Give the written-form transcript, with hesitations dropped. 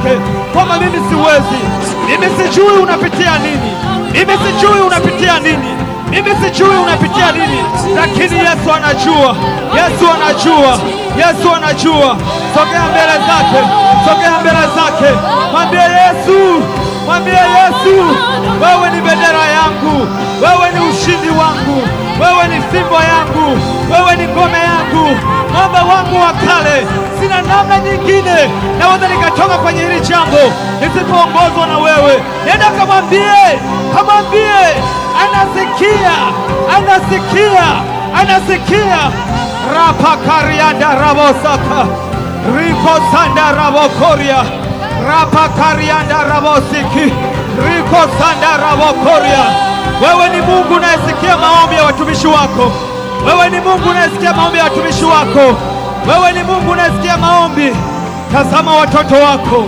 zake kwamba mimi siwezi, mimi sijui unapitia nini, mimi sijui unapitia nini, mimi sijui unapitia nini, lakini Yesu anajua, Yesu anajua, Yesu anajua. Sogea mbele zake, sogea mbele zake, mwambie Yesu, mwambie Yesu, wewe ni bendera yangu, wewe ni ushindi wangu, wewe ni fimbo yangu, wewe ni ngome yangu, mwamba wangu wa kale. Sina namna nyingine naweza nikatoka kwenye hili jambo nisipoongozwa na wewe. Nenda kamwambie, kamwambie, anasikia, anasikia, anasikia. Rapa karianda rabosaka riko sanda rabokoria rapa karianda rabosiki riko sanda rabokoria. Wewe ni Mungu unayesikia maombi ya watumishi wako. Wewe ni Mungu unayesikia maombi ya watumishi wako. Wewe ni Mungu unayesikia maombi. Tazama watoto wako.